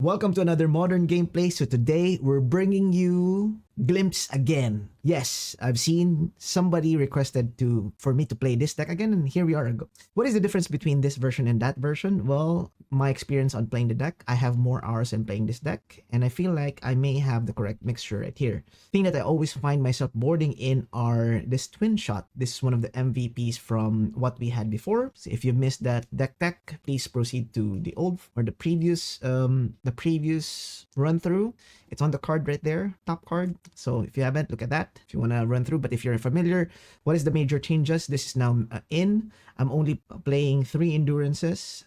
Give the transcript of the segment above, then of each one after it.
Welcome to another modern gameplay. So today we're bringing you Glimpse again. Yes, I've seen somebody requested for me to play this deck again, and here we are. What is the difference between this version and that version? Well, my experience on playing the deck, I have more hours in playing this deck, and I feel like I may have the correct mixture right here. The thing that I always find myself boarding in are this Twinshot. This is one of the MVPs from what we had before. So if you missed that deck, please proceed to the old or the previous run through. It's on the card right there, top card. So if you haven't, look at that if you want to run through. But if you're familiar, what is the major changes? This is now I'm only playing 3 endurances,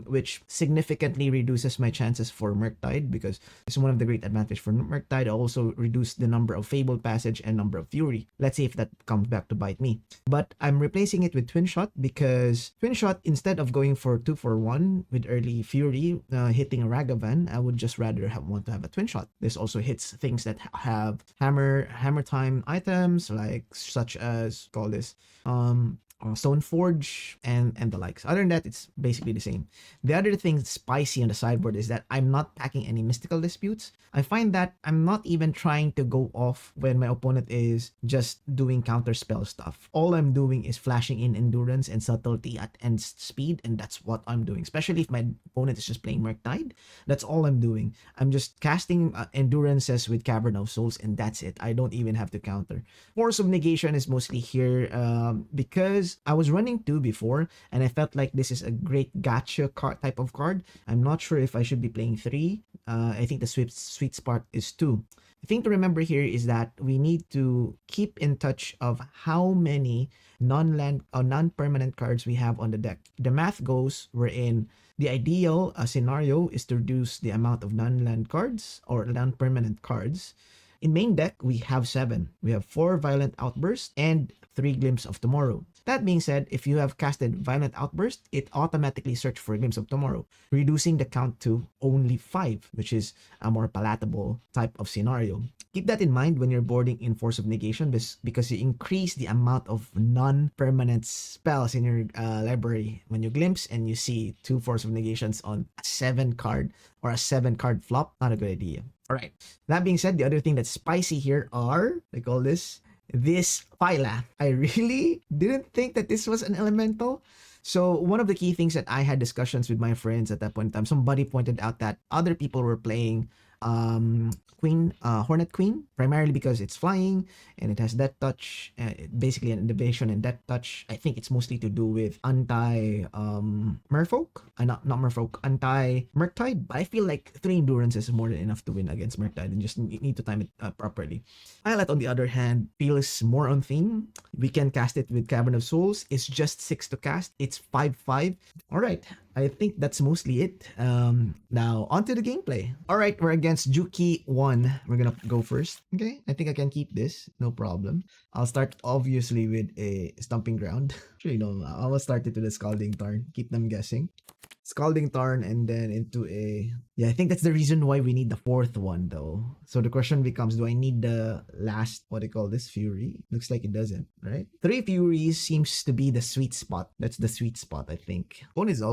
which significantly reduces my chances for Murktide, because it's one of the great advantages for Murktide. I also reduce the number of Fable Passage and number of Fury. Let's see if that comes back to bite me. But I'm replacing it with Twinshot, because Twinshot, instead of going for 2-for-1 with early Fury, hitting a Ragavan, I would just rather want to have a Twinshot. This also hits things that have hammer time items, like such as Stoneforge and the likes. Other than that, it's basically the same. The other thing spicy on the sideboard is that I'm not packing any mystical disputes. I find that I'm not even trying to go off when my opponent is just doing counter spell stuff. All I'm doing is flashing in endurance and subtlety at end speed, and that's what I'm doing. Especially if my opponent is just playing Murktide, that's all I'm doing. I'm just casting endurances with Cavern of Souls, and that's it. I don't even have to counter. Force of Negation is mostly here because I was running 2 before, and I felt like this is a great gacha card type of card. I'm not sure if I should be playing 3. I think the sweet spot is 2. The thing to remember here is that we need to keep in touch of how many non-land or non-permanent cards we have on the deck. The math goes wherein the ideal scenario is to reduce the amount of non-land cards or non-permanent cards. In main deck, we have 7. We have 4 Violent Outburst and 3 Glimpse of Tomorrow. That being said, if you have casted Violent Outburst, it automatically searches for a Glimpse of Tomorrow, reducing the count to only 5, which is a more palatable type of scenario. Keep that in mind when you're boarding in Force of Negation, because you increase the amount of non-permanent spells in your library. When you glimpse and you see 2 Force of Negations on a 7 card or a 7-card flop, not a good idea. Alright, that being said, the other thing that's spicy here are, they call this Phylath. I really didn't think that this was an elemental. So one of the key things that I had discussions with my friends at that point in time, somebody pointed out that other people were playing Hornet Queen, primarily because it's flying and it has Death Touch, basically an evasion and Death Touch. I think it's mostly to do with anti-Merfolk, not Merfolk, anti-Murktide. I feel like 3 endurance is more than enough to win against Murktide, and just need to time it properly. Violet, on the other hand, feels more on theme. We can cast it with Cavern of Souls. It's just 6 to cast. It's 5/5. Alright, I think that's mostly it. Now, onto the gameplay. Alright, we're against Jookeone. We're gonna go first. Okay, I think I can keep this. No problem. I'll start, obviously, with a Stomping Ground. Actually, no, I will start it with a Scalding Tarn. Keep them guessing. Scalding Tarn, and then into a... Yeah, I think that's the reason why we need the 4th one, though. So the question becomes, do I need the last, what do you call this, Fury? Looks like it doesn't, right? 3 Furies seems to be the sweet spot. That's the sweet spot, I think. One is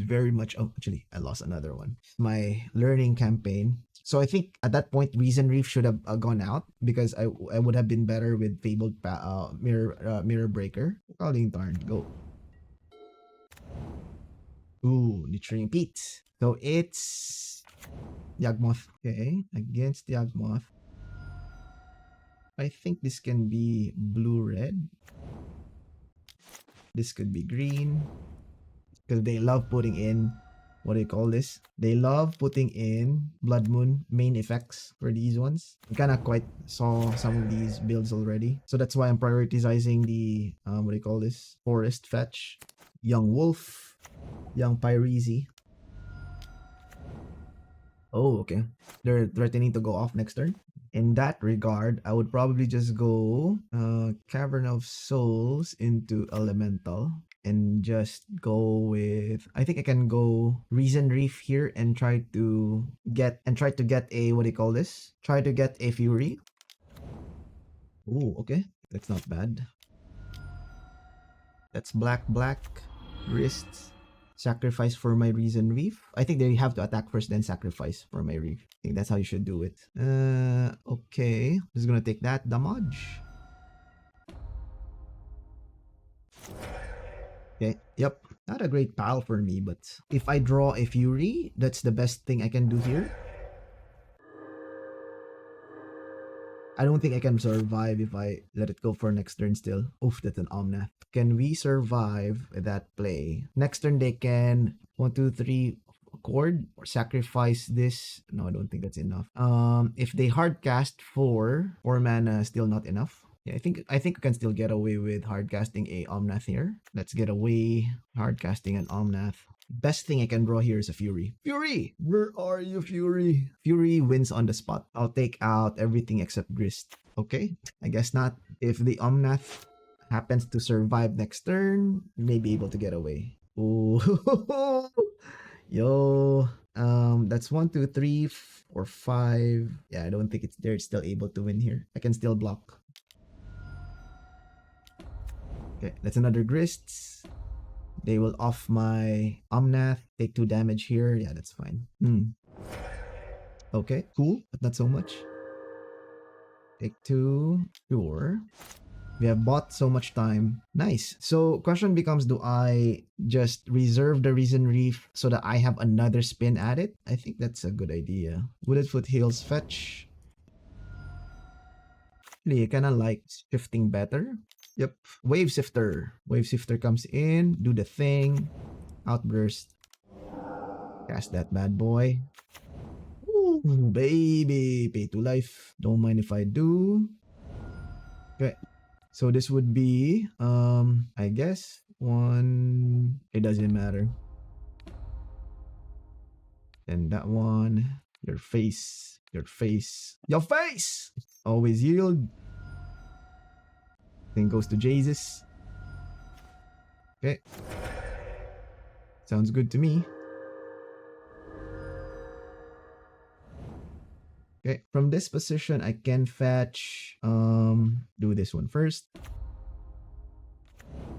very much... Oh, actually, I lost another one. My learning campaign. So I think at that point, Risen Reef should have gone out, because I would have been better with Fabled Mirror Breaker. Scalding Tarn, go. Ooh, Nurturing Peat. So it's Yagmoth. Okay, against Yagmoth. I think this can be blue-red. This could be green. Because they love putting in, what do you call this? They love putting in Blood Moon main effects for these ones. We kind of quite saw some of these builds already. So that's why I'm prioritizing the, what do you call this? Forest Fetch. Young Wolf. Young Pyrezi. Oh, okay. They're threatening to go off next turn. In that regard, I would probably just go Cavern of Souls into Elemental, and just go with... I think I can go Risen Reef here and try to get a, what do you call this? Try to get a Fury. Ooh, okay. That's not bad. That's black, wrists. Sacrifice for my Risen Reef. I think they have to attack first, then sacrifice for my Reef. I think that's how you should do it. Okay. Just gonna take that damage. Okay, yep. Not a great pile for me, but if I draw a Fury, that's the best thing I can do here. I don't think I can survive if I let it go for next turn still. Oof, that's an Omnath. Can we survive that play? Next turn they can 1, 2, 3 chord or sacrifice this. No, I don't think that's enough. If they hard cast 4 mana, still not enough. Yeah, I think we can still get away with hard casting a Omnath here. Let's get away hard casting an Omnath. Best thing I can draw here is a Fury. Fury! Where are you, Fury? Fury wins on the spot. I'll take out everything except Grist. Okay, I guess not. If the Omnath happens to survive next turn, may be able to get away. Oh, yo. That's 1, 2, 3, 4, 5. Yeah, I don't think they're still able to win here. I can still block. Okay, that's another Grist. They will off my Omnath, take 2 damage here. Yeah, that's fine. Okay, cool, but not so much. Take 2, sure. We have bought so much time. Nice. So question becomes, do I just reserve the Risen Reef so that I have another spin at it? I think that's a good idea. Wooded Foothills fetch. Actually, I kind of like shifting better. Yep. Wavesifter. Wavesifter comes in, do the thing. Outburst. Cast that bad boy. Ooh, baby. Pay to life. Don't mind if I do. Okay. So this would be, I guess, 1. It doesn't matter. And that one. Your face. Your face. Your face! Always yield. Thing goes to Jesus. Okay. Sounds good to me. Okay, from this position I can fetch do this one first.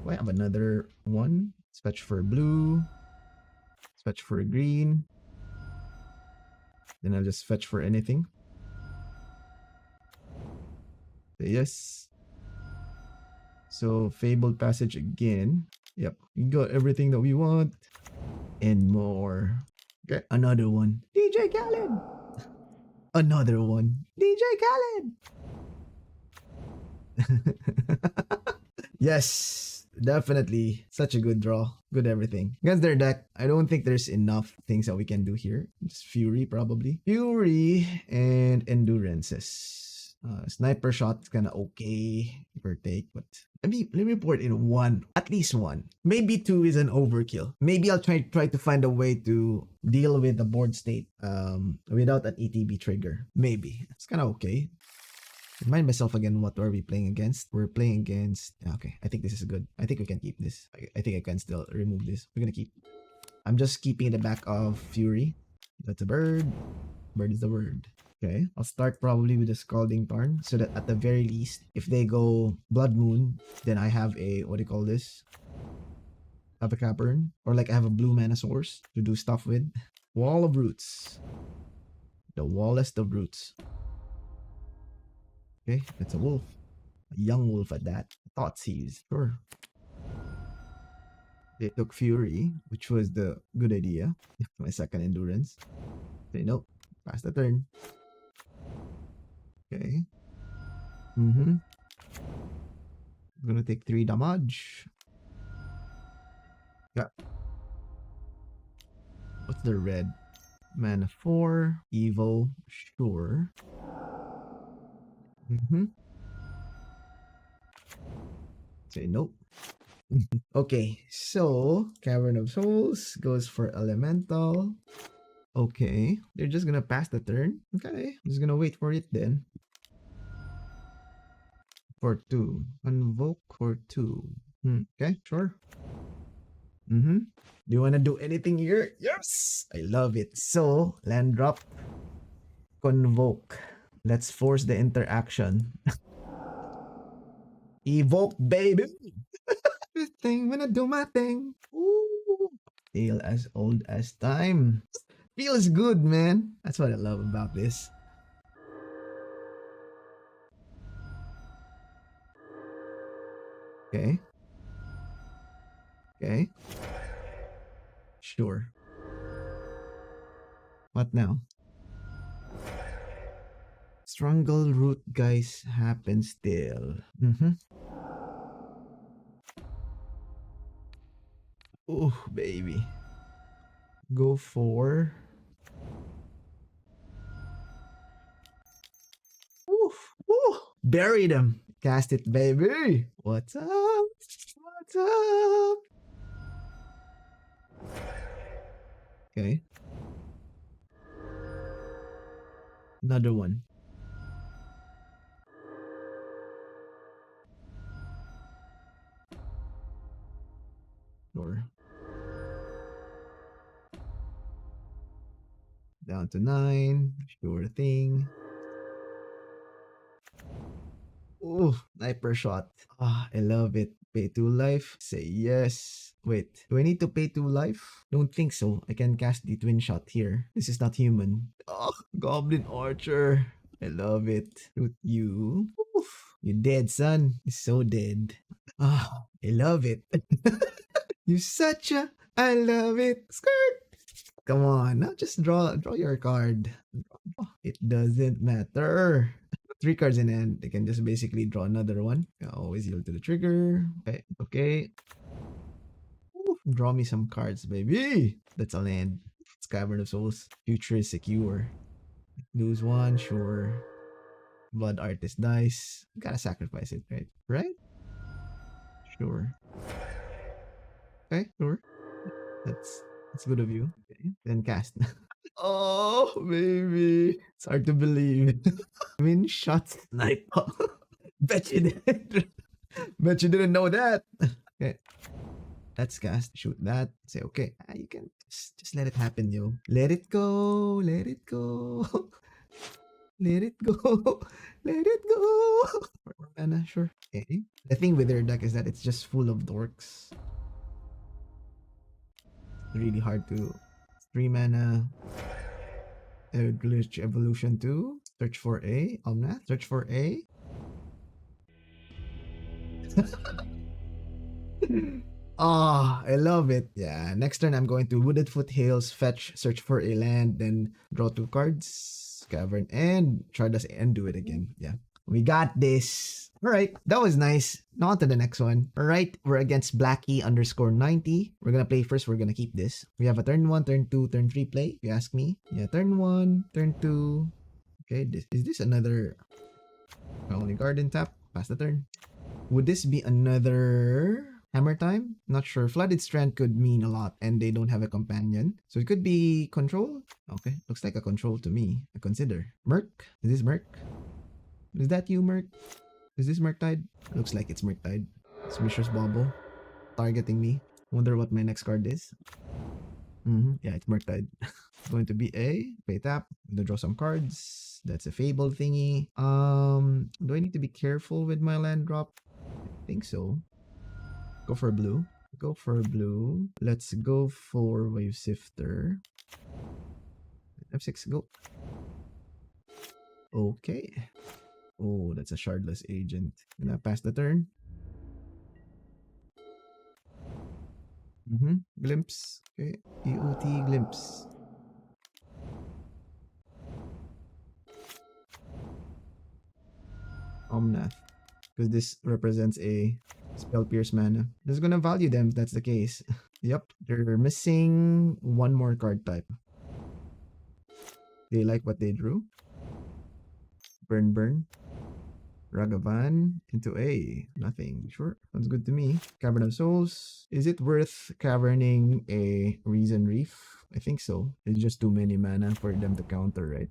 Oh, I have another one. Let's fetch for blue. Let's fetch for green. Then I'll just fetch for anything. Yes. So Fable Passage again. Yep, we got everything that we want and more. Okay, another one. DJ Khaled. Another one. DJ Khaled. Yes, definitely. Such a good draw. Good everything. Against their deck, I don't think there's enough things that we can do here. Just Fury probably. Fury and Endurances. Sniper shot is kind of okay, give or take, but let me put in 1, at least 1. Maybe 2 is an overkill. Maybe I'll try to find a way to deal with the board state without an ETB trigger. Maybe it's kind of okay. Remind myself again, what are we playing against? We're playing against. Okay, I think this is good. I think we can keep this. I think I can still remove this. We're gonna keep. I'm just keeping the back of Fury. That's a bird. Bird is the word. Okay, I'll start probably with the Scalding Tarn so that at the very least, if they go Blood Moon, then I have a, what do you call this? Have a Cavern, or like I have a blue mana source to do stuff with. Wall of Roots. The wallest of roots. Okay, that's a wolf. A young wolf at that. Thoughtseize. Sure. They took Fury, which was the good idea. My second endurance. Okay, nope. Pass the turn. Okay. I'm gonna take 3 damage. Yeah. What's the red? Mana 4. Evo. Sure. Say nope. Okay, so Cavern of Souls goes for Elemental. Okay, they're just gonna pass the turn. Okay, I'm just gonna wait for it then. For 2. Invoke for 2. Okay, sure. Do you wanna do anything here? Yes! I love it. So, land drop. Convoke. Let's force the interaction. Evoke, baby! This thing when I do my thing. Ooh. Tale as old as time. Feels good, man. That's what I love about this. Okay. Okay. Sure. What now? Struggle root guys happen still. Oh, baby. Go for. Oof. Ooh. Bury them. Cast it, baby. What's up? What's up? Okay. Another one. Sure. Down to 9. Sure thing. Oh, sniper shot. Ah, I love it. Pay 2 life. Say yes. Wait, do I need to pay 2 life? Don't think so. I can cast the twin shot here. This is not human. Oh, Goblin Archer. I love it. Shoot you. Oof. You're dead, son. You're so dead. Ah, I love it. You're such a... I love it. Skirt. Come on. Now just draw your card. It doesn't matter. 3 cards in hand. They can just basically draw another one. Always yield to the trigger. Okay. Okay. Ooh, draw me some cards, baby. That's a land. It's Cavern of Souls. Future is secure. Lose 1, sure. Blood Artist dice. Gotta sacrifice it, right? Right? Sure. Okay, sure. That's good of you. Okay. Then cast. Oh, baby. It's hard to believe. Twinshot Sniper. Bet you didn't. Bet you didn't know that. Okay. Let's cast. Shoot that. Say, okay. You can just let it happen, yo. Let it go. Let it go. Let it go. Let it go. More mana, sure. Okay. The thing with their deck is that it's just full of dorks. Really hard to 3 mana. Evolution 2. Search for A. Omnath. Search for A. Ah, I love it. Yeah, next turn I'm going to Wooded Foothills, fetch, search for a land, then draw 2 cards, Cavern, and Shardless and do it again. Yeah, we got this. All right, that was nice. Now on to the next one. All right, we're against Blackie_90. We're gonna play first. We're gonna keep this. We have a turn 1, turn 2, turn 3 play. If you ask me. Yeah, turn 1, turn 2. Okay, is this another Khalni Garden tap? Pass the turn. Would this be another Hammer Time? Not sure. Flooded Strand could mean a lot, and they don't have a companion. So it could be Control. Okay, looks like a Control to me. I consider. Murk? Is this Murk? Is that you, Murk? Is this Murktide? Looks like it's Murktide. Vicious Bobble. Targeting me. Wonder what my next card is. Yeah, it's Murktide. It's going to be a pay tap. I'm gonna draw some cards. That's a Fable thingy. Do I need to be careful with my land drop? I think so. Go for blue. Go for blue. Let's go for Wavesifter. F6, go. Okay. Oh, that's a Shardless Agent. Gonna pass the turn. Glimpse. Okay. EOT Glimpse. Omnath. Because this represents a spell pierce mana. Just gonna value them if that's the case. Yep. They're missing 1 more card type. They like what they drew. Burn. Ragavan into A. Nothing. Sure. Sounds good to me. Cavern of Souls. Is it worth caverning a Risen Reef? I think so. It's just too many mana for them to counter, right?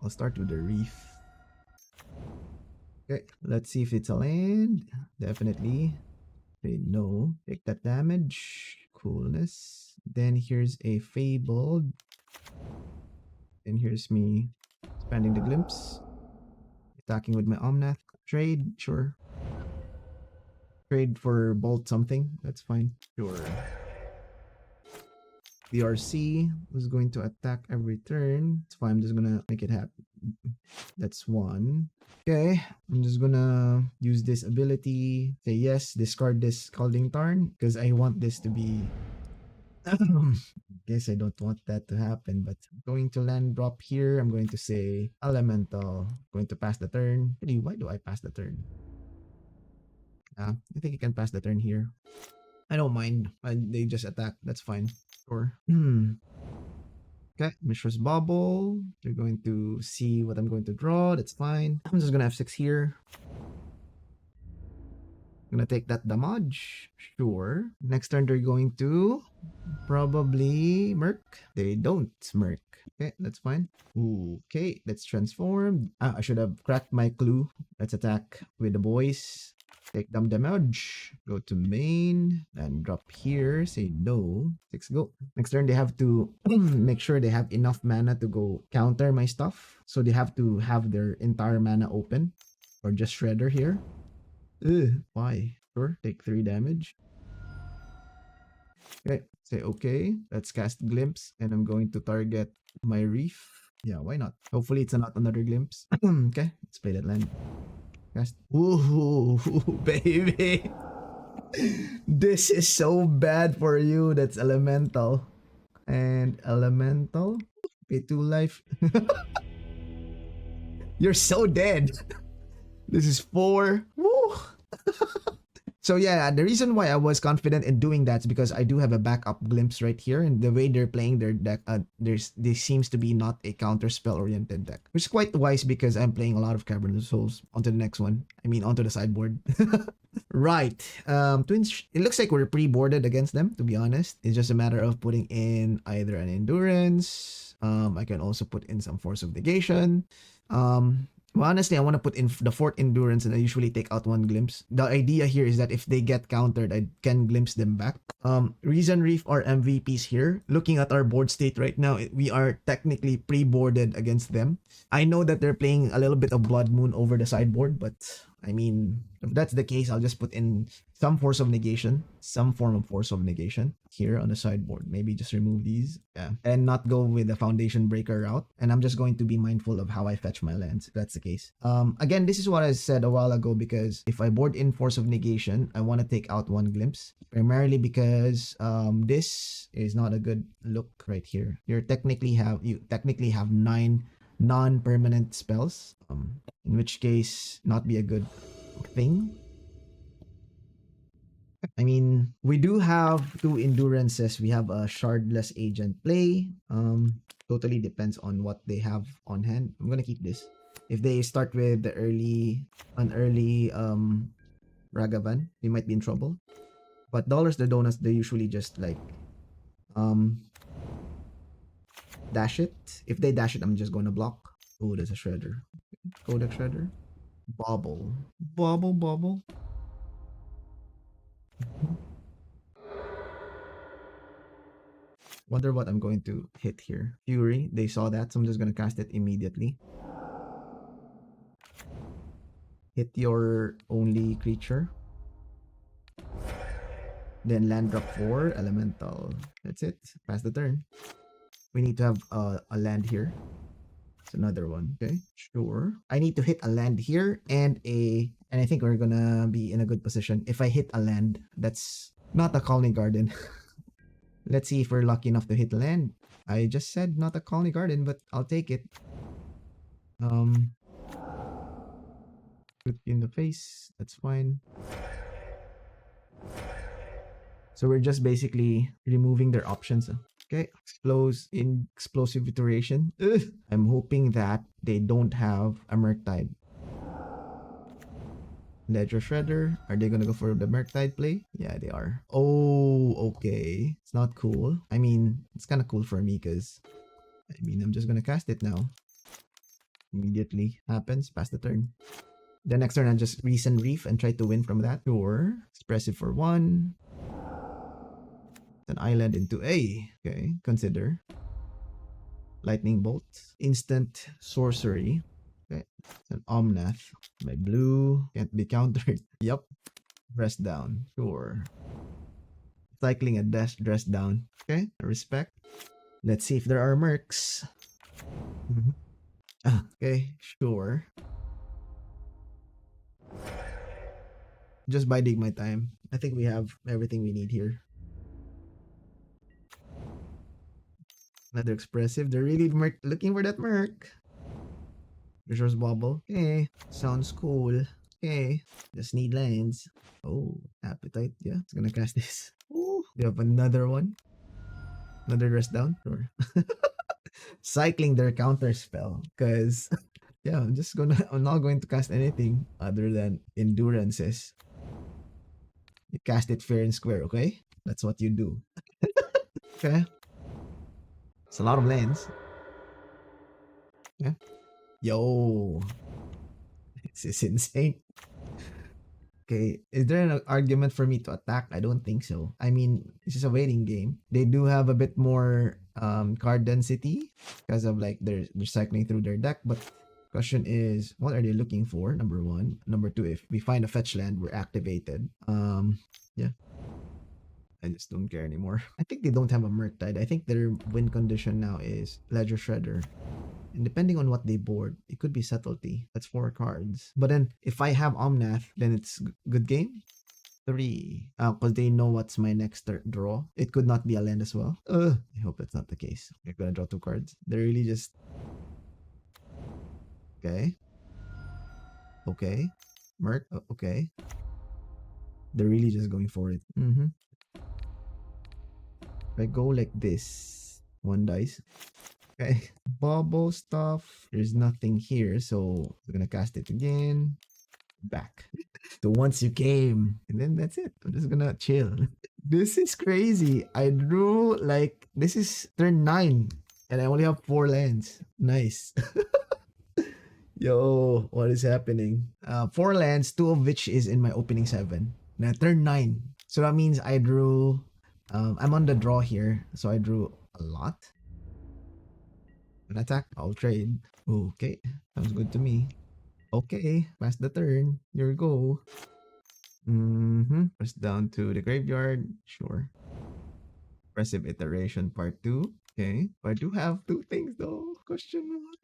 I'll start with the Reef. Okay. Let's see if it's a land. Definitely. Okay, no. Take that damage. Coolness. Then here's a Fabled. And here's me expanding the Glimpse. Attacking with my Omnath. Trade, sure. Trade for bolt something. That's fine. Sure. The RC is going to attack every turn. It's fine. I'm just gonna make it happen. That's one. Okay. I'm just gonna use this ability. Say yes. Discard this Scalding Tarn because I want this to be. Guess I don't want that to happen, but I'm going to land drop here. I'm going to say Elemental. Going to pass the turn. Really, why do I pass the turn? I think you can pass the turn here. I don't mind. They just attack. That's fine. Sure. Okay, Mishra's Bubble. They're going to see what I'm going to draw. That's fine. I'm just gonna F6 here. Gonna take that damage. Sure. Next turn they're going to probably Murk. They don't Murk. Okay, that's fine. Ooh, okay, let's transform. I should have cracked my clue. Let's attack with the boys. Take them damage. Go to main and drop here. Say no. 6 go. Next turn they have to make sure they have enough mana to go counter my stuff. So they have to have their entire mana open. Or just Shredder here. Why? Sure. Take 3 damage. Okay. Say okay. Let's cast Glimpse. And I'm going to target my Reef. Yeah, why not? Hopefully it's not another Glimpse. Okay. Let's play that land. Cast. Ooh, baby. This is so bad for you. That's Elemental. And Elemental. Pay 2 life. You're so dead. This is 4. Woo! So yeah, the reason why I was confident in doing that is because I do have a backup Glimpse right here, and the way they're playing their deck, this seems to be not a counter spell oriented deck, which is quite wise because I'm playing a lot of Cavern of Souls. Onto the next one. I mean, onto the sideboard. Right. It looks like we're pre-boarded against them. To be honest, it's just a matter of putting in either an Endurance. I can also put in some Force of Negation. Well, honestly, I want to put in the 4th Endurance and I usually take out 1 Glimpse. The idea here is that if they get countered, I can Glimpse them back. Risen Reef are MVPs here. Looking at our board state right now, we are technically pre-boarded against them. I know that they're playing a little bit of Blood Moon over the sideboard, but I mean, if that's the case, I'll just put in some Force of Negation, some form of Force of Negation here on the sideboard. Maybe just remove these, yeah, and not go with the Foundation Breaker route. And I'm just going to be mindful of how I fetch my lands, if that's the case. Again, this is what I said a while ago, because if I board in Force of Negation, I want to take out 1 Glimpse, primarily because this is not a good look right here. You technically have 9 non-permanent spells, in which case not be a good thing. I mean, we do have 2 Endurances. We have a Shardless Agent play. Totally depends on what they have on hand. I'm gonna keep this. If they start with an early Ragavan, they might be in trouble. But Dollars the Donuts, they usually just like dash it. If they dash it, I'm just gonna block. Oh, there's a Shredder. Codex Shredder. Bobble. Bobble, bobble. Wonder what I'm going to hit here. Fury. They saw that, so I'm just gonna cast it immediately. Hit your only creature. Then land drop 4, Elemental. That's it. Pass the turn. We need to have a land here. It's another one. Okay, sure. I need to hit a land here and I think we're gonna be in a good position. If I hit a land, that's not a Khalni Garden. Let's see if we're lucky enough to hit a land. I just said not a Khalni Garden, but I'll take it. Put in the face. That's fine. So we're just basically removing their options. Okay, explosive iteration. Ugh. I'm hoping that they don't have a Murktide. Ledger Shredder. Are they gonna go for the Murktide play? Yeah, they are. Oh, okay. It's not cool. I mean, it's kind of cool for me because, I mean, I'm just gonna cast it now. Immediately happens. Pass the turn. The next turn, I just Risen Reef and try to win from that. Sure. Expressive for 1. An island into A. Okay, consider. Lightning Bolt. Instant sorcery. Okay, it's an Omnath. My blue can't be countered. Yup. Dress down. Sure. Cycling a dress down. Okay, respect. Let's see if there are mercs. Mhm. Okay, sure. Just biding my time. I think we have everything we need here. Another expressive. They're really looking for that merc. Resource bubble. Okay, sounds cool. Okay, just need lands. Oh, appetite. Yeah, it's gonna cast this. Oh, they have another one. Another dress down. Sure. Cycling their counter spell. Cause yeah, I'm not going to cast anything other than endurances. You cast it fair and square, okay? That's what you do. Okay. It's a lot of lands. Yeah. Yo. This is insane. Okay, is there an argument for me to attack? I don't think so. I mean, this is a waiting game. They do have a bit more card density because of like they're cycling through their deck. But question is, what are they looking for? Number one. Number two, if we find a fetch land, we're activated. Yeah. I just don't care anymore. I think they don't have a Murktide. I think their win condition now is Ledger Shredder. And depending on what they board, it could be Subtlety. That's 4 cards. But then, if I have Omnath, then it's good game. 3. Because they know what's my next draw. It could not be a land as well. I hope that's not the case. You're gonna draw 2 cards. They're really just... Okay. Okay. Merc. Okay. They're really just going for it. If I go like this, 1 dice. Okay, bubble stuff. There's nothing here, so we're gonna cast it again. Back to once you came, and then that's it. I'm just gonna chill. This is crazy. I drew like this is turn 9, and I only have 4 lands. Nice. Yo, what is happening? 4 lands, 2 of which is in my opening 7. Now turn 9, so that means I drew. I'm on the draw here, so I drew a lot. An attack, I'll trade. Okay, sounds good to me. Okay, pass the turn. Here we go. Press down to the graveyard. Sure. Impressive iteration part 2. Okay, but I do have 2 things though. Question mark.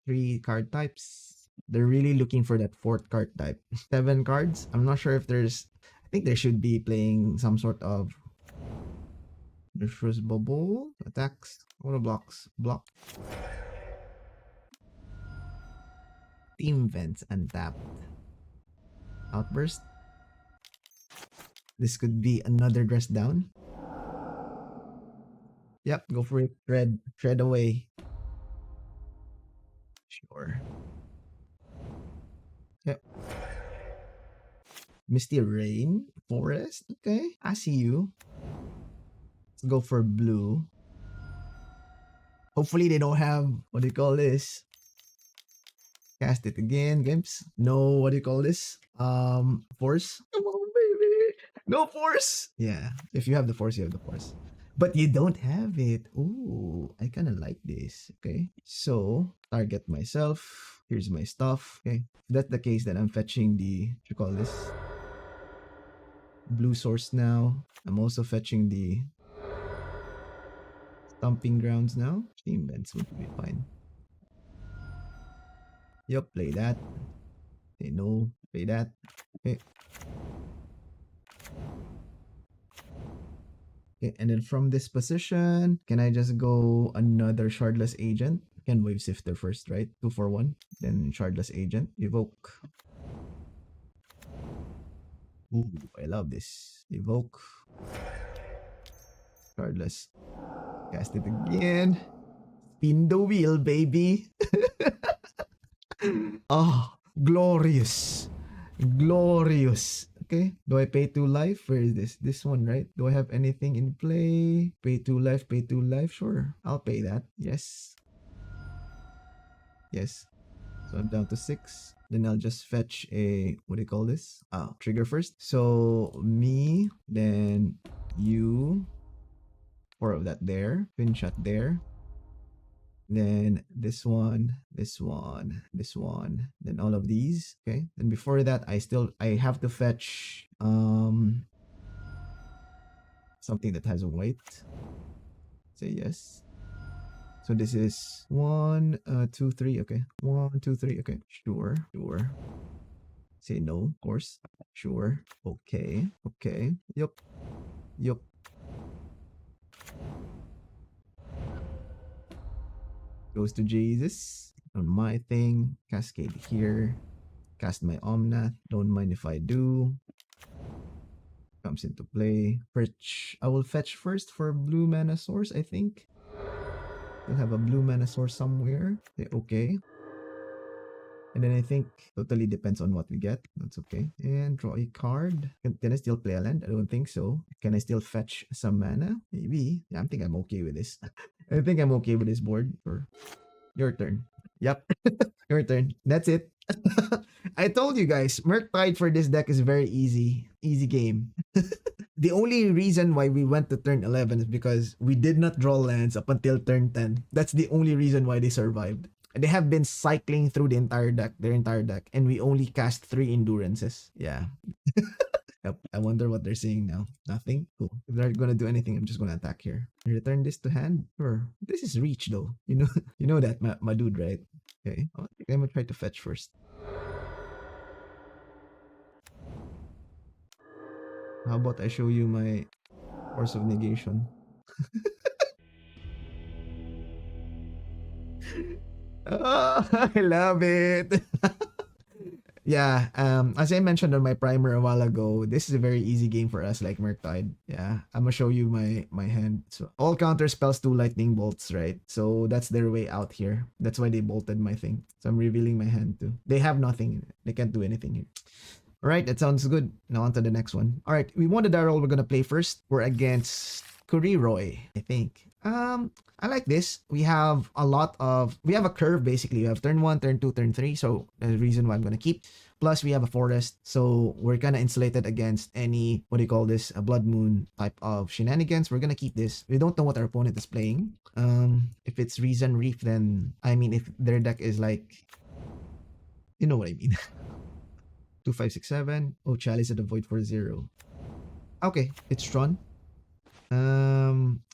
3 card types. They're really looking for that 4th card type. 7 cards. I'm not sure if there's. I think they should be playing some sort of. There's first bubble attacks. What are blocks? Block. Team vents untapped. Outburst. This could be another dress down. Yep, go for it. Tread away. Sure. Yep. Misty Rainforest. Okay, I see you. Let's go for blue. Hopefully they don't have, what do you call this? Cast it again, Glimpse. No, what do you call this? Force. Come on, baby. No force. Yeah, if you have the force, you have the force. But you don't have it. Ooh, I kind of like this. Okay, so target myself. Here's my stuff. Okay, if that's the case, then I'm fetching the, what you call this? Blue source now. I'm also fetching the Stomping Grounds now. Team Vents would be fine. Yup, play that. Okay, no, play that. Okay. Okay, and then from this position, can I just go another Shardless Agent? Can Wavesifter first, right? 2 for 1. Then Shardless Agent. Evoke. Ooh, I love this. Evoke. Shardless. Cast it again. Spin the wheel, baby. Oh, glorious. Glorious. Okay. Do I pay 2 life? Where is this? This one, right? Do I have anything in play? Pay 2 life, pay 2 life. Sure. I'll pay that. Yes. Yes. So I'm down to 6. Then I'll just fetch a, what do you call this? Trigger first. So me, then you. 4 of that there. Twinshot there. Then this one, this one, this one, then all of these. Okay. Then before that, I have to fetch something that has a white. Say yes. So this is 1, 2, 3. Okay. 1, 2, 3. Okay. Sure. Sure. Say no, of course. Sure. Okay. Okay. Yup. Yup. Goes to Jesus. On my thing. Cascade here. Cast my Omnath. Don't mind if I do. Comes into play. Fetch. I will fetch first for blue mana source, I think. We'll have a blue mana source somewhere. Okay. And then I think totally depends on what we get. That's okay. And draw a card. Can I still play a land? I don't think so. Can I still fetch some mana? Maybe. Yeah, I think I'm okay with this. I think I'm okay with this board. Or your turn. Yep. Your turn. That's it. I told you guys, Murktide for this deck is very easy. Easy game. The only reason why we went to turn 11 is because we did not draw lands up until turn 10. That's the only reason why they survived. They have been cycling through their entire deck, and we only cast 3 endurances. Yeah. I wonder what they're saying now. Nothing? Cool. If they're gonna do anything, I'm just gonna attack here. Return this to hand? Sure. This is reach though. You know that, my dude, right? Okay. I think I'm gonna try to fetch first. How about I show you my Force of Negation? Oh, I love it. Yeah, as I mentioned on my primer a while ago, this is a very easy game for us, like Murktide. Yeah, I'm gonna show you my hand. So all counter spells 2 lightning bolts, right? So that's their way out here. That's why they bolted my thing. So I'm revealing my hand too. They have nothing. They can't do anything here. All right, that sounds good. Now on to the next one. All right, we won the die roll. We're gonna play first. We're against Kuriroy, I think. I like this. We have a curve basically. We have turn 1, turn 2, turn 3. So there's a reason why I'm gonna keep. Plus we have a forest. So we're kind of insulated against any, what do you call this, a blood moon type of shenanigans. We're gonna keep this. We don't know what our opponent is playing. If it's Risen Reef, then I mean if their deck is like, you know what I mean. 2, 5, 6, 7. Oh, Chalice at the Void for 0. Okay, it's Tron.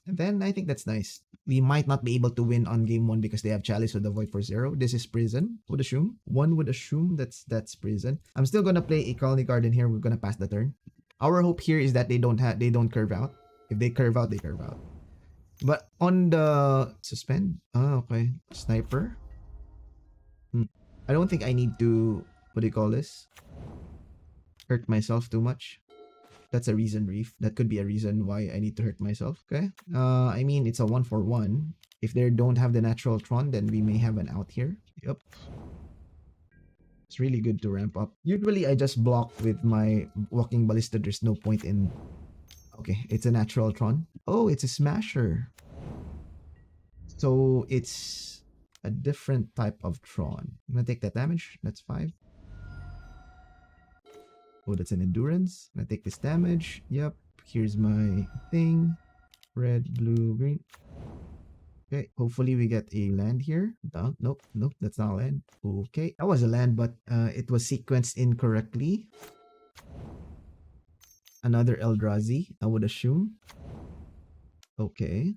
Then I think that's nice. We might not be able to win on game 1 because they have Chalice with the Void for 0. This is Prison. Would assume. One would assume that's Prison. I'm still gonna play a Khalni Garden here. We're gonna pass the turn. Our hope here is that they don't curve out. If they curve out, they curve out. But on the suspend. Okay. Sniper. I don't think I need to, what do you call this, hurt myself too much. That's a Risen Reef. That could be a reason why I need to hurt myself. Okay. I mean, it's a 1-for-1. If they don't have the natural Tron, then we may have an out here. Yep. It's really good to ramp up. Usually, I just block with my Walking Ballista. There's no point in... Okay, it's a natural Tron. Oh, it's a Smasher. So, it's a different type of Tron. I'm gonna take that damage. That's 5. Oh, that's an endurance. I'm gonna take this damage. Yep. Here's my thing. Red, blue, green. Okay. Hopefully we get a land here. Nope. Nope. That's not a land. Okay. That was a land, but it was sequenced incorrectly. Another Eldrazi, I would assume. Okay.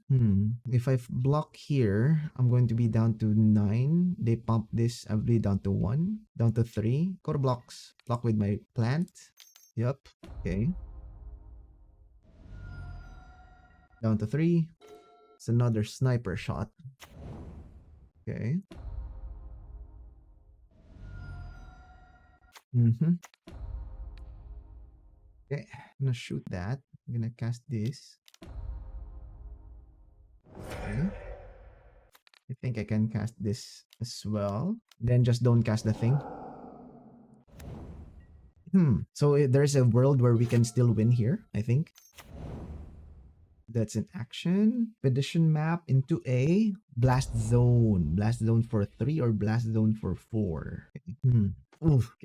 If I block here, I'm going to be down to 9. They pump this, I'll be down to 1. Down to 3. Go to blocks. Block with my plant. Yep. Okay. Down to 3. It's another sniper shot. Okay. Okay. I'm gonna shoot that. I'm gonna cast this. Okay. I think I can cast this as well. Then just don't cast the thing. So there's a world where we can still win here, I think. That's an action. Expedition map into a blast zone. Blast zone for 3 or blast zone for 4. Oof.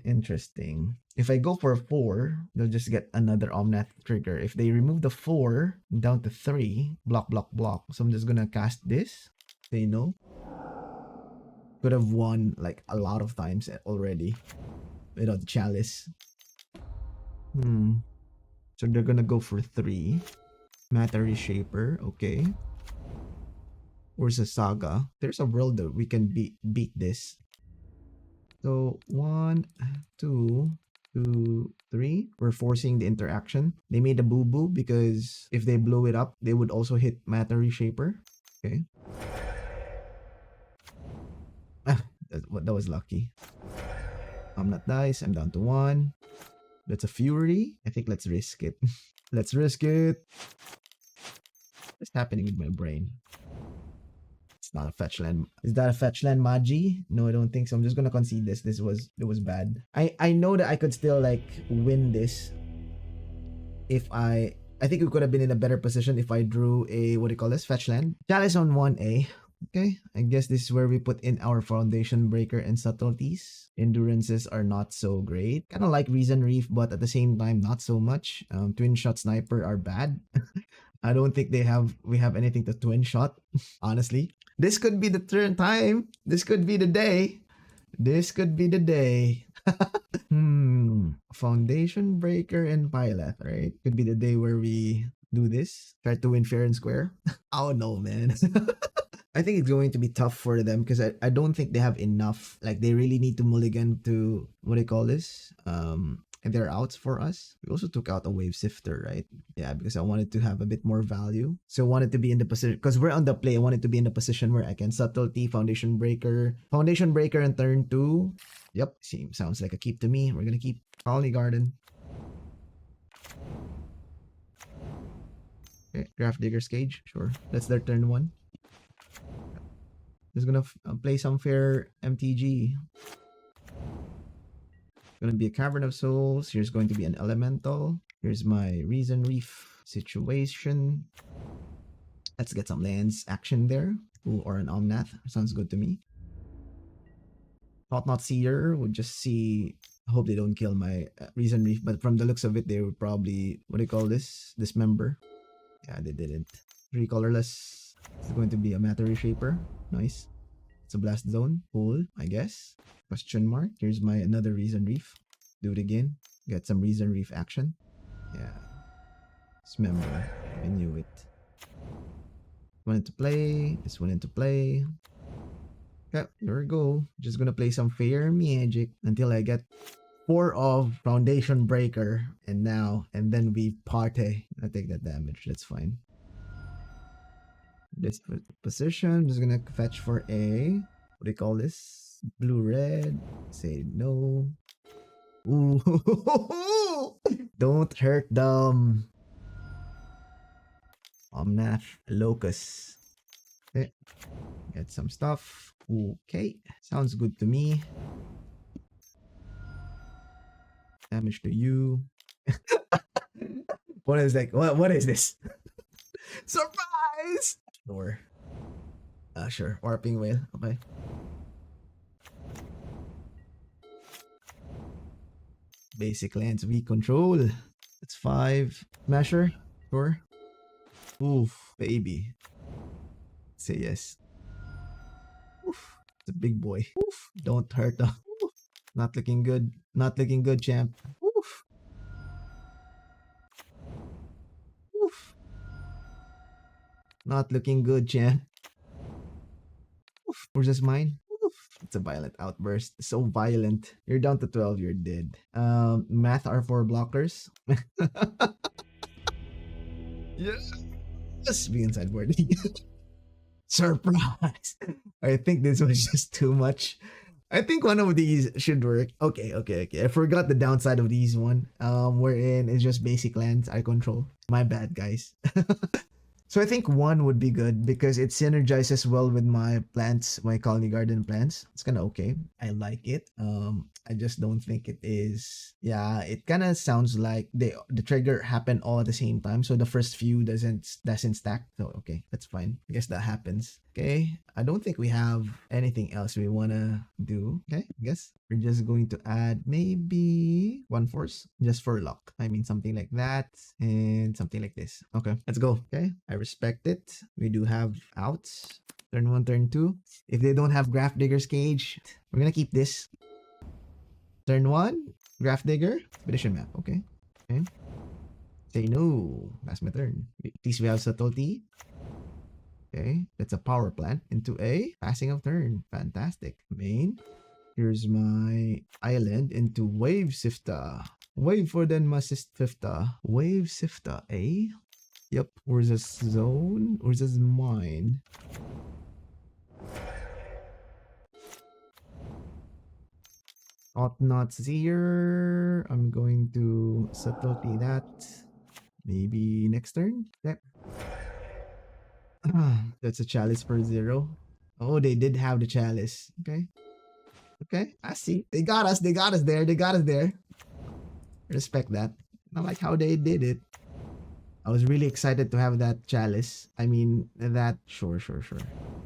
Interesting. If I go for 4, they'll just get another Omnath trigger. If they remove the 4 down to 3, block, block, block. So I'm just gonna cast this. Say no. Could have won like a lot of times already without the chalice. So they're gonna go for 3. Matter Reshaper, okay. Where's the Saga? There's a world that we can beat this. So 1, 2, 2, 3. We're forcing the interaction. They made a boo-boo because if they blow it up, they would also hit Matter Reshaper. Okay. That was lucky. Omnath dice. I'm down to 1. That's a Fury. I think let's risk it. Let's risk it. What's happening with my brain? It's not a fetch land. Is that a fetch land Magi? No, I don't think so. I'm just gonna concede this. It was bad. I know that I could still like win this if I think we could have been in a better position if I drew a what do you call this? Fetch land. Chalice on 1A. Okay, I guess this is where we put in our Foundation Breaker and Subtleties. Endurances are not so great. Kind of like Risen Reef, but at the same time, not so much. Twinshot Sniper are bad. I don't think we have anything to twin shot, honestly. This could be the time. This could be the day. This could be the day. Foundation Breaker and Phylath, right? Could be the day where we do this. Try to win fair and square. Oh no, man. I think it's going to be tough for them because I don't think they have enough. Like they really need to mulligan to what do you call this? And they're outs for us. We also took out a Wavesifter, right? Yeah, because I wanted to have a bit more value. So I wanted to be in the position because we're on the play. I wanted to be in the position where I can Subtlety, Foundation Breaker and turn 2. Yep, sounds like a keep to me. We're gonna keep Khalni Garden. Okay, Draft Digger's Cage, sure. That's their turn 1. Just gonna play some fair MTG. Gonna be a Cavern of Souls. Here's going to be an Elemental. Here's my Risen Reef situation. Let's get some lands action there. Ooh, or an Omnath. Sounds good to me. Thought Not Seer would just see. I hope they don't kill my Risen Reef, but from the looks of it, they would probably what do you call this? Dismember. Yeah, they didn't. 3 colorless. It's going to be a Matter Reshaper. Nice. It's a Blast Zone. Cool, I guess. Question mark. Here's my another Risen Reef. Do it again. Get some Risen Reef action. Yeah. Dismember. I knew it. One into play. This one into play. Okay, here we go. Just gonna play some fair magic until I get 4 of Foundation Breaker. And then we party. I take that damage. That's fine. This position, I'm just gonna fetch for a what do you call this? Blue red. Say no. Ooh. Don't hurt them. Omnath, Locus. Okay. Get some stuff. Okay. Sounds good to me. Damage to you. What is like what is this? Surprise! Sure. Sure. Warping Whale. Okay. Basic lands we control. That's 5. Smasher. Sure. Oof, baby. Say yes. Oof. It's a big boy. Oof. Don't hurt them. Oof. Not looking good. Not looking good, champ. Oof. Oof. Not looking good, champ. Oof. Where's this mine? Oof. It's a Violent Outburst. So violent. You're down to 12. You're dead. Math are 4 blockers. Yes. Being sideboard. Surprise. I think this was just too much. I think one of these should work. Okay. I forgot the downside of these one. Wherein it's just basic lands I control. My bad, guys. So I think 1 would be good because it synergizes well with my plants, my Khalni Garden plants. It's kind of okay. I like it. I just don't think it is. Yeah, it kind of sounds like the trigger happened all at the same time. So the first few doesn't stack. So okay, that's fine. I guess that happens. Okay, I don't think we have anything else we wanna do. Okay, I guess we're just going to add maybe 1 force just for luck. I mean something like that and something like this. Okay, let's go. Okay, I respect it. We do have outs. Turn 1, turn 2. If they don't have Graph Digger's Cage, we're gonna keep this. Turn 1, Graph Digger, Expedition Map. Okay. Okay. Say no. That's my turn. At least we have Subtlety. Okay. That's a power plant into a passing of turn. Fantastic. Main. Here's my island into Wavesifter. Wave for den Masistifter. Wavesifter, eh? Yep. Where's this zone? Where's this mine? Omnath here. I'm going to subtlety that. Maybe next turn. Yep. That's a chalice for 0. Oh, they did have the chalice. Okay. Okay, I see. They got us. They got us there. They got us there. Respect that. I like how they did it. I was really excited to have that chalice. I mean, that. Sure.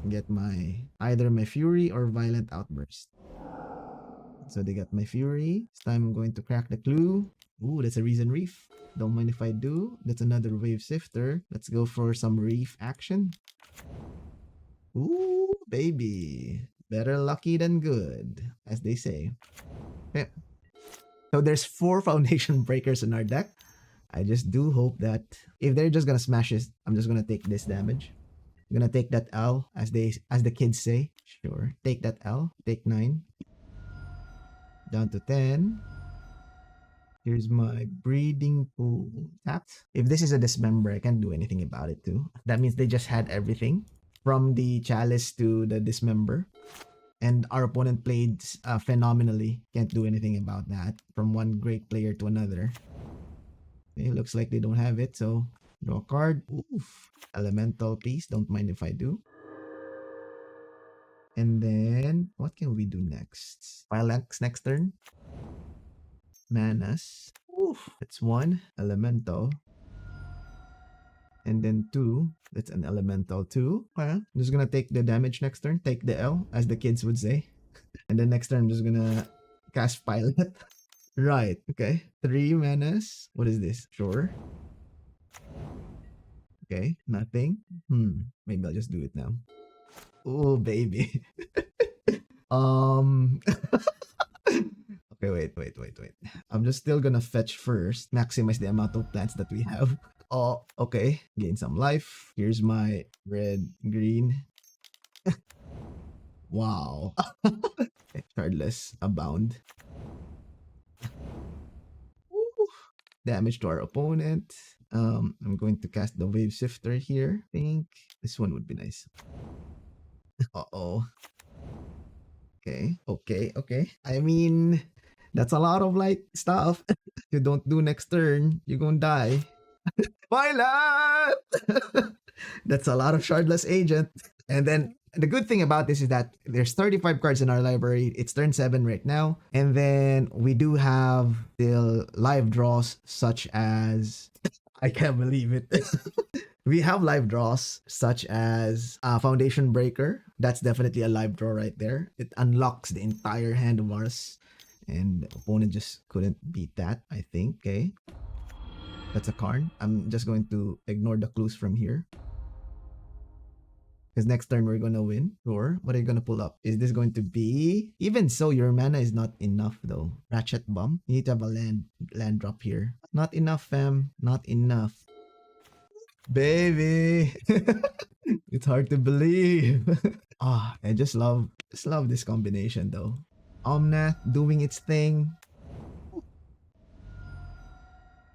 Get my either my fury or violent outburst. So they got my fury. This time I'm going to crack the clue. Ooh, that's a Risen Reef. Don't mind if I do. That's another Wavesifter. Let's go for some reef action. Ooh, baby. Better lucky than good, as they say. Okay. So there's 4 foundation breakers in our deck. I just do hope that if they're just gonna smash this, I'm just gonna take this damage. I'm gonna take that L, as the kids say. Sure. Take that L. Take 9. Down to 10. Here's my breeding pool. Tapped. If this is a dismember, I can't do anything about it too. That means they just had everything. From the chalice to the dismember. And our opponent played phenomenally. Can't do anything about that. From one great player to another. Okay, looks like they don't have it. So, draw a card. Oof. Elemental piece. Don't mind if I do. And then, what can we do next? Phylath next turn. Manas. Oof. That's 1. Elemental. And then 2. That's an elemental 2. I'm just gonna take the damage next turn. Take the L, as the kids would say. And then next turn, I'm just gonna cast Phylath. Right. Okay. 3 manas. What is this? Sure. Okay. Nothing. Maybe I'll just do it now. Oh, baby. Okay, wait. I'm just still gonna fetch first. Maximize the amount of plants that we have. Oh, okay. Gain some life. Here's my red, green. Wow. Okay, Shardless Abound. Damage to our opponent. I'm going to cast the Wavesifter here. I think this one would be nice. Uh-oh. Okay. I mean, that's a lot of like stuff. If you don't do next turn, you're gonna die. Violent! That's a lot of Shardless Agent. And then the good thing about this is that there's 35 cards in our library. It's turn 7 right now. And then we do have still live draws such as... I can't believe it. We have live draws such as Foundation Breaker. That's definitely a live draw right there. It unlocks the entire hand of ours. And the opponent just couldn't beat that, I think. Okay. That's a Karn. I'm just going to ignore the clues from here. Because next turn we're going to win. Sure. What are you going to pull up? Is this going to be... Even so, your mana is not enough though. Ratchet Bomb. You need to have a land drop here. Not enough, fam. Not enough. Baby. It's hard to believe. I just love this combination though. Omnath doing its thing.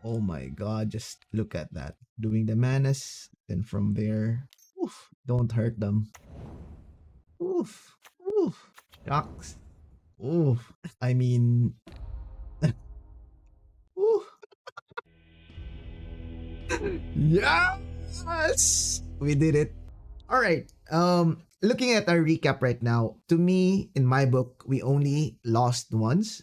Oh my god, just look at that. Doing the manas. Then from there, oof, don't hurt them. Oof. Shocks. Oof. I mean... oof. Yes! We did it. Alright, looking at our recap right now, to me, in my book, we only lost once.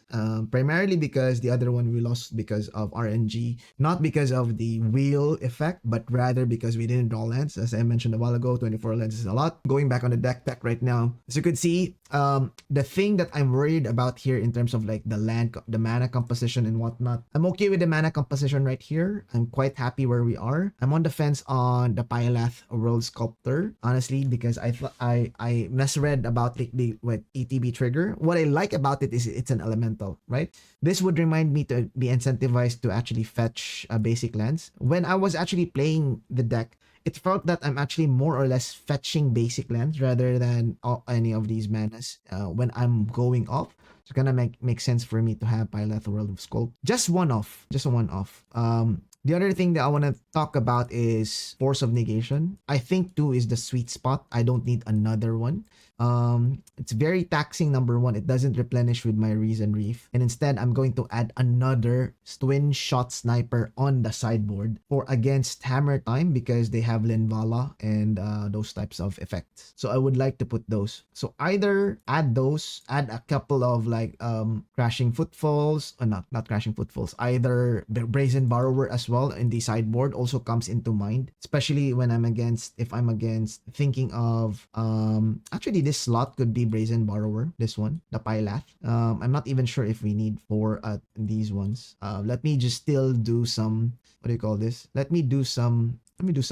Primarily because the other one we lost because of RNG. Not because of the wheel effect, but rather because we didn't draw lands. As I mentioned a while ago, 24 lands is a lot. Going back on the deck right now, as you could see, the thing that I'm worried about here in terms of like the mana composition and whatnot, I'm okay with the mana composition right here. I'm quite happy where we are. I'm on the fence on the Phylath World Sculptor, honestly, because I misread about the what ETB trigger. What I like about it is it's an elemental, right? This would remind me to be incentivized to actually fetch basic lands. When I was actually playing the deck, it felt that I'm actually more or less fetching basic lands rather than any of these manas when I'm going off. So gonna make sense for me to have Phylath World of Sculpt. Just a one off. The other thing that I want to talk about is Force of Negation. I think 2 is the sweet spot. I don't need another one. It's very taxing, number one. It doesn't replenish with my Risen Reef. And instead, I'm going to add another Twinshot Sniper on the sideboard for against Hammer Time because they have Linvala and those types of effects. So I would like to put those. So either add those, add a couple of like Crashing Footfalls, or not Crashing Footfalls, either the Brazen Borrower as well in the sideboard also comes into mind, especially when if I'm against thinking of actually this slot could be Brazen Borrower, this one, the Phylath. I'm not even sure if we need 4 these ones. Let me just still do some, what do you call this? Let me do some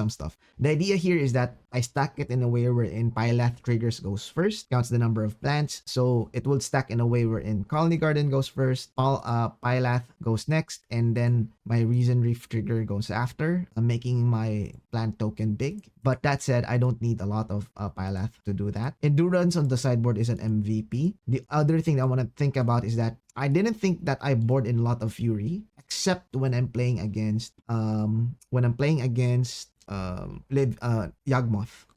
stuff. The idea here is that I stack it in a way wherein Phylath triggers goes first, counts the number of plants. So it will stack in a way wherein Khalni Garden goes first, Phylath goes next, and then my Risen Reef trigger goes after, making my plant token big. But that said, I don't need a lot of Phylath to do that. Endurance on the sideboard is an MVP. The other thing that I want to think about is that I didn't think that I board in a lot of Fury, except when I'm playing against Yagmoth.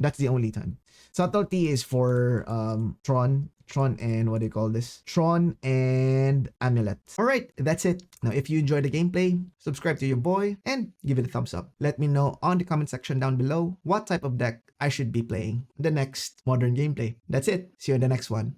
That's the only time. Subtlety is for Tron and what do you call this? Tron and Amulet. All right, that's it. Now, if you enjoyed the gameplay, subscribe to your boy and give it a thumbs up. Let me know on the comment section down below what type of deck I should be playing the next modern gameplay. That's it. See you in the next one.